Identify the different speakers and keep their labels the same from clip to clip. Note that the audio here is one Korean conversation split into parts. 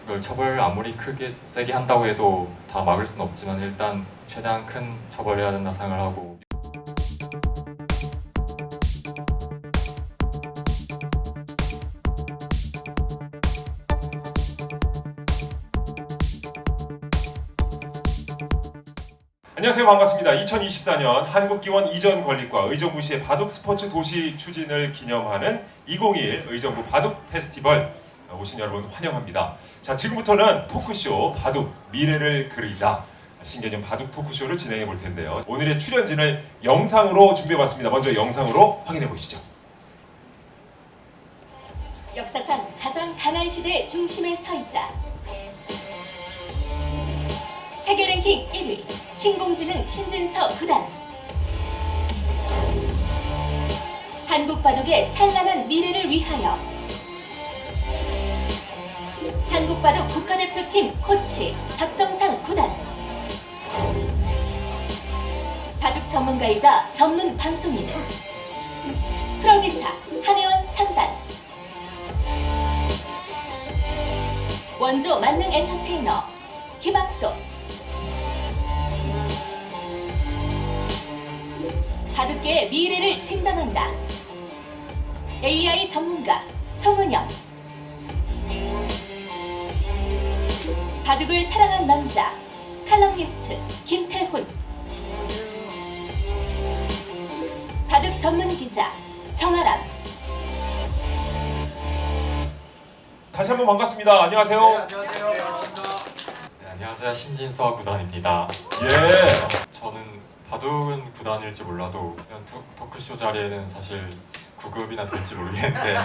Speaker 1: 그걸 처벌 아무리 크게 세게 한다고 해도 다 막을 수는 없지만 일단 최대한 큰 처벌해야 된다 생각을 하고.
Speaker 2: 안녕하세요, 반갑습니다. 2024년 한국기원 이전 건립과 의정부시의 바둑 스포츠 도시 추진을 기념하는 2021 의정부 바둑 페스티벌 오신 여러분 환영합니다. 자, 지금부터는 토크쇼 바둑 미래를 그리다 신개념 바둑 토크쇼를 진행해 볼 텐데요. 오늘의 출연진을 영상으로 준비해봤습니다. 먼저 영상으로 확인해 보시죠.
Speaker 3: 역사상 가장 강한 시대 중심에 서 있다. 세계 랭킹 1위 신공지능 신진서 9단. 한국 바둑의 찬란한 미래를 위하여 한국 바둑 국가대표팀 코치 박정상 9단. 바둑 전문가이자 전문 방송인 프로기사 한혜원 3단. 원조 만능 엔터테이너 김학도. 바둑계의 미래를 진단한다. AI 전문가 송은영. 바둑을 사랑한 남자 칼럼니스트 김태훈. 바둑 전문 기자 정아람.
Speaker 2: 다시 한번 반갑습니다. 안녕하세요.
Speaker 1: 네, 안녕하세요, 신진서 구단입니다.
Speaker 2: 예.
Speaker 1: 저는 바둑은 구단일지 몰라도 그냥 토크쇼 자리에는 사실 9급이나 될지 모르겠는데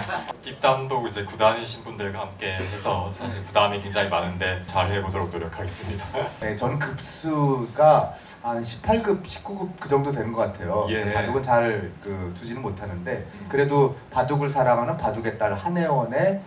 Speaker 1: 입담도 이제 구단이신 분들과 함께 해서 사실 부담이 굉장히 많은데 잘 해보도록 노력하겠습니다.
Speaker 4: 네, 저는 급수가 한 18급, 19급 그 정도 되는 것 같아요.
Speaker 2: 예.
Speaker 4: 바둑은 잘 두지는 못하는데 그래도 바둑을 사랑하는 바둑의 딸 한혜원의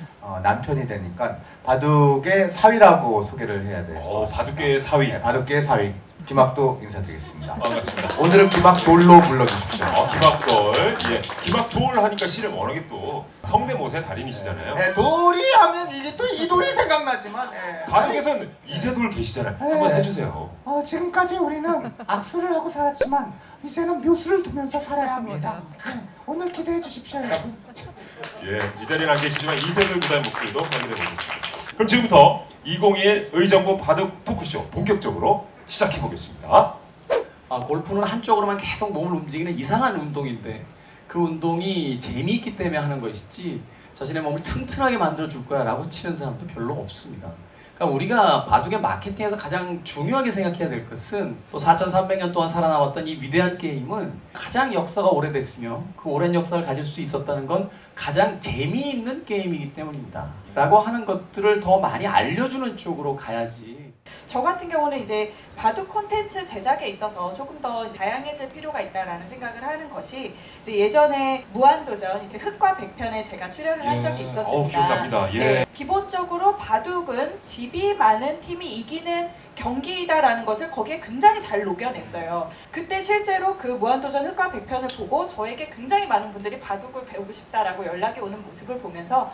Speaker 4: 남편이 되니까 바둑의 사위라고 소개를 해야 돼요.
Speaker 2: 바둑계의 사위.
Speaker 4: 네, 바둑계의 사위 김학도 인사드리겠습니다.
Speaker 2: 반갑습니다.
Speaker 4: 오늘은 김학돌로 불러주십시오.
Speaker 2: 김학돌. 예. 김학돌 하니까 실은 워낙에 또 성대모사의 달인이시잖아요.
Speaker 4: 네, 돌이 하면 이게 또 이돌이 생각나지만
Speaker 2: 바둑에선 이세돌 계시잖아요. 한번 해주세요.
Speaker 5: 지금까지 우리는 악수를 하고 살았지만 이제는 묘수를 두면서 살아야 합니다. 오늘 기대해 주십시오, 여러분.
Speaker 2: 예, 이 자리는 안 계시지만 이세돌 구단 목소리도 확인해 보겠습니다. 그럼 지금부터 2021 의정부 바둑 토크쇼 본격적으로 시작해 보겠습니다.
Speaker 6: 골프는 한쪽으로만 계속 몸을 움직이는 이상한 운동인데 그 운동이 재미있기 때문에 하는 것이지 자신의 몸을 튼튼하게 만들어줄 거야 라고 치는 사람도 별로 없습니다. 그러니까 우리가 바둑의 마케팅에서 가장 중요하게 생각해야 될 것은 또 4,300년 동안 살아남았던 이 위대한 게임은 가장 역사가 오래됐으며 그 오랜 역사를 가질 수 있었다는 건 가장 재미있는 게임이기 때문입니다. 라고 하는 것들을 더 많이 알려주는 쪽으로 가야지.
Speaker 7: 저 같은 경우는 이제 바둑 콘텐츠 제작에 있어서 조금 더 다양해질 필요가 있다라는 생각을 하는 것이 이제 예전에 무한도전 이제 흑과 백편에 제가 출연을 한 적이 있었습니다.
Speaker 2: 기억납니다. 예.
Speaker 7: 네, 기본적으로 바둑은 집이 많은 팀이 이기는 경기이다라는 것을 거기에 굉장히 잘 녹여냈어요. 그때 실제로 그 무한도전 흑과 백편을 보고 저에게 굉장히 많은 분들이 바둑을 배우고 싶다라고 연락이 오는 모습을 보면서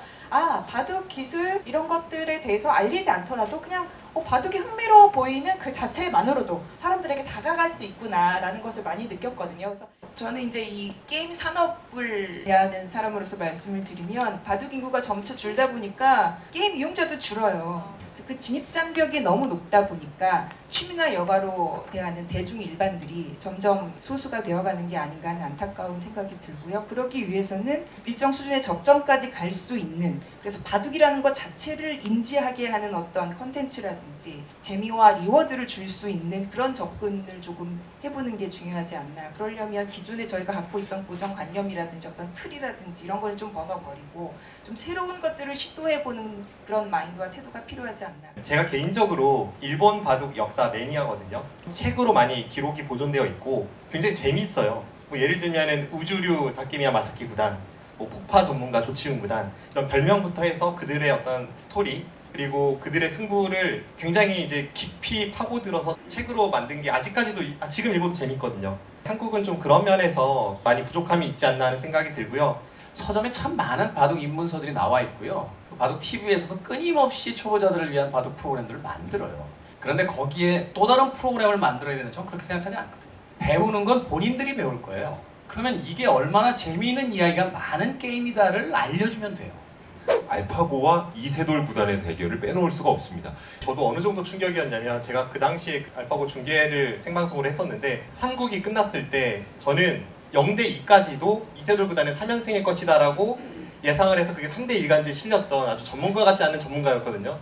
Speaker 7: 바둑 기술 이런 것들에 대해서 알리지 않더라도 그냥 바둑이 흥미로워 보이는 그 자체만으로도 사람들에게 다가갈 수 있구나라는 것을 많이 느꼈거든요. 그래서
Speaker 8: 저는 이제 이 게임 산업을 대하는 사람으로서 말씀을 드리면 바둑 인구가 점차 줄다 보니까 게임 이용자도 줄어요. 그래서 그 진입 장벽이 너무 높다 보니까 취미나 여가로 대하는 대중 일반들이 점점 소수가 되어가는 게 아닌가 하는 안타까운 생각이 들고요. 그러기 위해서는 일정 수준의 접점까지 갈 수 있는, 그래서 바둑이라는 것 자체를 인지하게 하는 어떤 컨텐츠라든지 재미와 리워드를 줄 수 있는 그런 접근을 조금 해보는 게 중요하지 않나. 그러려면 기존에 저희가 갖고 있던 고정관념이라든지 어떤 틀이라든지 이런 거를 좀 벗어버리고 좀 새로운 것들을 시도해보는 그런 마인드와 태도가 필요하지 않나.
Speaker 9: 제가 개인적으로 일본 바둑 역사 매니아거든요. 책으로 많이 기록이 보존되어 있고 굉장히 재미있어요. 예를 들면은 우주류 다케미야 마사키 구단, 폭파 전문가 조치훈 구단, 이런 별명부터 해서 그들의 어떤 스토리 그리고 그들의 승부를 굉장히 이제 깊이 파고들어서 책으로 만든 게 아직까지도 지금 읽어도 재밌거든요. 한국은 좀 그런 면에서 많이 부족함이 있지 않나 하는 생각이 들고요.
Speaker 6: 서점에 참 많은 바둑 입문서들이 나와 있고요. 바둑 TV에서도 끊임없이 초보자들을 위한 바둑 프로그램들을 만들어요. 그런데 거기에 또 다른 프로그램을 만들어야 되는데 저는 그렇게 생각하지 않거든요. 배우는 건 본인들이 배울 거예요. 그러면 이게 얼마나 재미있는 이야기가 많은 게임이다를 알려주면 돼요.
Speaker 2: 알파고와 이세돌 구단의 대결을 빼놓을 수가 없습니다.
Speaker 9: 저도 어느 정도 충격이었냐면 제가 그 당시에 알파고 중계를 생방송으로 했었는데 3국이 끝났을 때 저는 0대2까지도 이세돌 구단의 3연승일 것이다라고 예상을 해서 그게 3대1간지 실렸던 아주 전문가 같지 않은 전문가였거든요.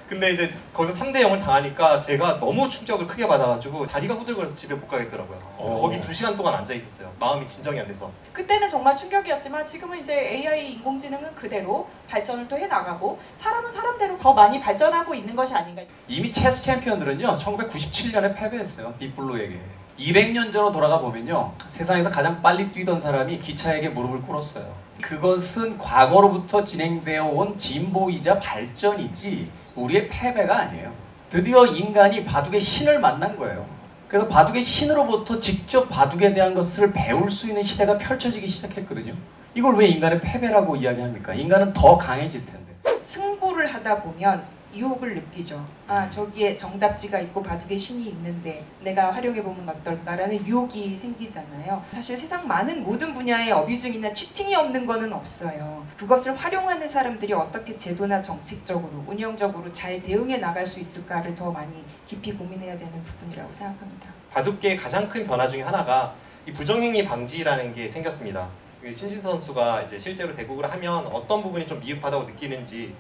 Speaker 9: 근데 이제 거기서 3대0을 당하니까 제가 너무 충격을 크게 받아가지고 다리가 후들거려서 집에 못 가겠더라고요. 거기 2시간 동안 앉아 있었어요. 마음이 진정이 안 돼서.
Speaker 7: 그때는 정말 충격이었지만 지금은 이제 AI 인공지능은 그대로 발전을 또 해나가고 사람은 사람대로 더 많이 발전하고 있는 것이 아닌가.
Speaker 6: 이미 체스 챔피언들은요 1997년에 패배했어요. 딥블루에게. 200년 전으로 돌아가 보면요 세상에서 가장 빨리 뛰던 사람이 기차에게 무릎을 꿇었어요. 그것은 과거로부터 진행되어 온 진보이자 발전이지 우리의 패배가 아니에요. 드디어 인간이 바둑의 신을 만난 거예요. 그래서 바둑의 신으로부터 직접 바둑에 대한 것을 배울 수 있는 시대가 펼쳐지기 시작했거든요. 이걸 왜 인간의 패배라고 이야기합니까? 인간은 더 강해질 텐데.
Speaker 8: 승부를 하다 보면 유혹을 느끼죠. 아, 저기에 정답지가 있고 바둑의 신이 있는데 내가 활용해보면 어떨까라는 유혹이 생기잖아요. 사실 세상 많은 모든 분야의 어뷰징이나 치팅이 없는 거는 없어요. 그것을 활용하는 사람들이 어떻게 제도나 정책적으로, 운영적으로 잘 대응해 나갈 수 있을까를 더 많이 깊이 고민해야 되는 부분이라고 생각합니다.
Speaker 9: 바둑계의 가장 큰 변화 중에 하나가 이 부정행위 방지라는 게 생겼습니다. 신진 선수가 이제 실제로 대국을 하면 어떤 부분이 좀 미흡하다고 느끼는지.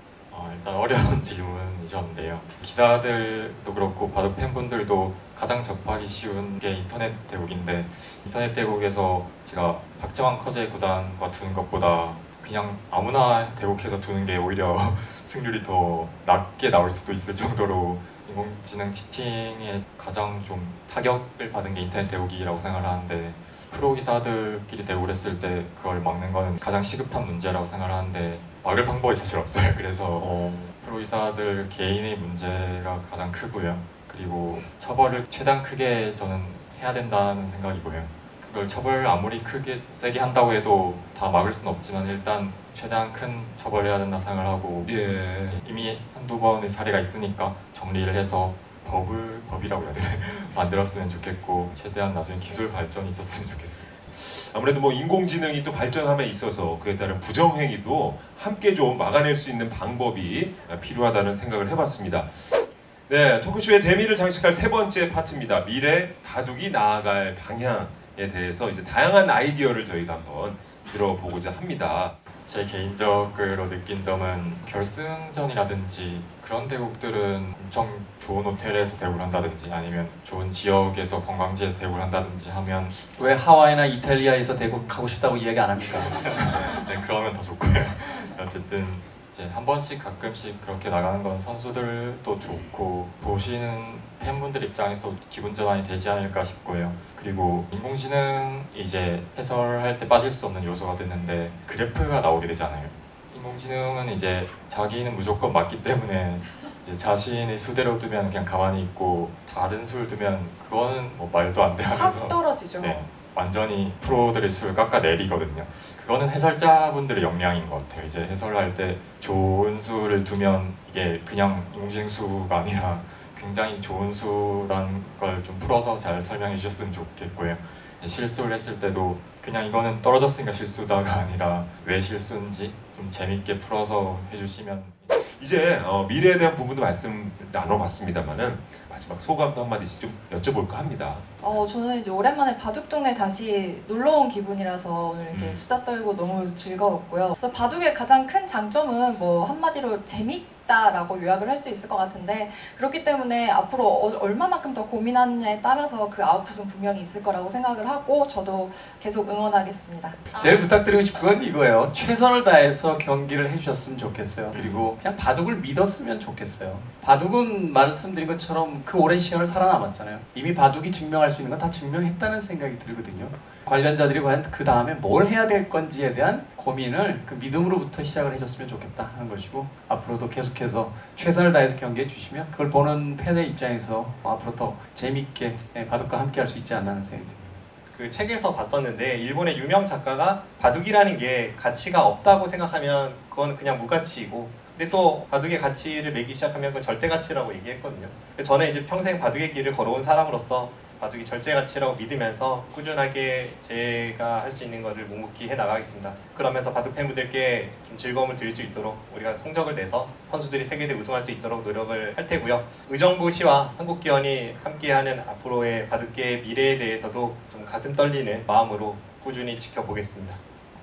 Speaker 1: 일단 어려운 질문이셨는데요. 기사들도 그렇고 바둑 팬분들도 가장 접하기 쉬운 게 인터넷 대국인데 인터넷 대국에서 제가 박정환 커제 구단과 두는 것보다 그냥 아무나 대국해서 두는 게 오히려 승률이 더 낮게 나올 수도 있을 정도로 인공지능 치팅에 가장 좀 타격을 받은 게 인터넷 대국이라고 생각을 하는데 프로 기사들끼리 대국을 했을 때 그걸 막는 건 가장 시급한 문제라고 생각을 하는데 막을 방법이 사실 없어요. 그래서 프로 기사들 개인의 문제가 가장 크고요. 그리고 처벌을 최대한 크게 저는 해야 된다는 생각이고요. 그걸 처벌 아무리 크게 세게 한다고 해도 다 막을 수는 없지만 일단 최대한 큰 처벌을 해야 된다 생각을 하고 이미 한두 번의 사례가 있으니까 정리를 해서 법이라고 해야 되나 만들었으면 좋겠고 최대한 나중에 기술 발전이 있었으면 좋겠어요.
Speaker 2: 아무래도 뭐 인공지능이 또 발전함에 있어서 그에 따른 부정행위도 함께 좀 막아낼 수 있는 방법이 필요하다는 생각을 해봤습니다. 네, 토크쇼의 대미를 장식할 세 번째 파트입니다. 미래 바둑이 나아갈 방향에 대해서 이제 다양한 아이디어를 저희가 한번 들어보고자 합니다.
Speaker 1: 제 개인적으로 느낀 점은 결승전이라든지 그런 대국들은 엄청 좋은 호텔에서 대국을 한다든지 아니면 좋은 지역에서 관광지에서 대국을 한다든지 하면
Speaker 6: 왜 하와이나 이탈리아에서 대국 가고 싶다고 이야기 안 합니까?
Speaker 1: 네, 그러면 더 좋고요. 어쨌든 이제 한 번씩 가끔씩 그렇게 나가는 건 선수들도 좋고 보시는 팬분들 입장에서 기분 전환이 되지 않을까 싶고요. 그리고 인공지능 이제 해설할 때 빠질 수 없는 요소가 됐는데 그래프가 나오게 되잖아요. 인공지능은 이제 자기는 무조건 맞기 때문에 이제 자신의 수대로 두면 그냥 가만히 있고 다른 수를 두면 그거는 뭐 말도 안 돼 하면서
Speaker 7: 확 떨어지죠.
Speaker 1: 네, 완전히 프로들의 수를 깎아내리거든요. 그거는 해설자분들의 역량인 것 같아요. 이제 해설할 때 좋은 수를 두면 이게 그냥 인공지능 수가 아니라 굉장히 좋은 수라는 걸 좀 풀어서 잘 설명해 주셨으면 좋겠고요. 실수를 했을 때도 그냥 이거는 떨어졌으니까 실수다가 아니라 왜 실수인지 좀 재밌게 풀어서 해주시면
Speaker 2: 이제 미래에 대한 부분도 말씀 나눠봤습니다만은 마지막 소감도 한마디씩 좀 여쭤볼까 합니다.
Speaker 10: 저는 이제 오랜만에 바둑동네 다시 놀러온 기분이라서 오늘 이렇게 수다 떨고 너무 즐거웠고요. 그래서 바둑의 가장 큰 장점은 뭐 한마디로 재밌다라고 요약을 할 수 있을 것 같은데 그렇기 때문에 앞으로 얼마만큼 더 고민하느냐에 따라서 그 아웃풋은 분명히 있을 거라고 생각을 하고 저도 계속 응원하겠습니다.
Speaker 6: 제일 부탁드리고 싶은 건 이거예요. 최선을 다해서 경기를 해주셨으면 좋겠어요. 그리고 그냥 바둑을 믿었으면 좋겠어요. 바둑은 말씀드린 것처럼 그 오랜 시간을 살아남았잖아요. 이미 바둑이 증명할 수 있는 건 다 증명했다는 생각이 들거든요. 관련자들이 과연 그 다음에 뭘 해야 될 건지에 대한 고민을 그 믿음으로부터 시작을 해줬으면 좋겠다 하는 것이고 앞으로도 계속해서 최선을 다해서 경기해 주시면 그걸 보는 팬의 입장에서 앞으로 더 재밌게 바둑과 함께 할 수 있지 않나 하는 생각이 듭니다.
Speaker 9: 그 책에서 봤었는데 일본의 유명 작가가 바둑이라는 게 가치가 없다고 생각하면 그건 그냥 무가치이고 근데 또 바둑의 가치를 매기 시작하면 그건 절대 가치라고 얘기했거든요. 저는 이제 평생 바둑의 길을 걸어온 사람으로서 바둑이 절대 가치라고 믿으면서 꾸준하게 제가 할 수 있는 것을 묵묵히 해 나가겠습니다. 그러면서 바둑 팬분들께 좀 즐거움을 드릴 수 있도록 우리가 성적을 내서 선수들이 세계대 우승할 수 있도록 노력을 할 테고요. 의정부시와 한국기원이 함께하는 앞으로의 바둑계의 미래에 대해서도 좀 가슴 떨리는 마음으로 꾸준히 지켜보겠습니다.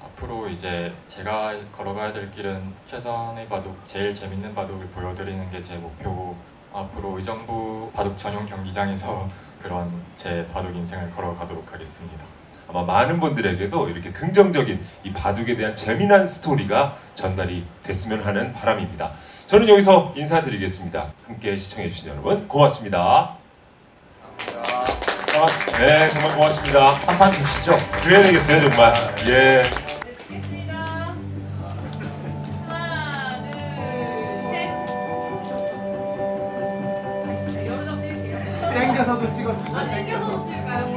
Speaker 1: 앞으로 이제 제가 걸어가야 될 길은 최선의 바둑, 제일 재밌는 바둑을 보여드리는 게 제 목표고 앞으로 의정부 바둑 전용 경기장에서 그런 제 바둑 인생을 걸어가도록 하겠습니다.
Speaker 2: 아마 많은 분들에게도 이렇게 긍정적인 이 바둑에 대한 재미난 스토리가 전달이 됐으면 하는 바람입니다. 저는 여기서 인사드리겠습니다. 함께 시청해주신 여러분 고맙습니다. 감사합니다. 네, 정말 고맙습니다.
Speaker 4: 한판 주시죠.
Speaker 2: 그래야 되겠어요, 정말. 예.
Speaker 5: 땡겨서도 찍어주세요. 땡겨서.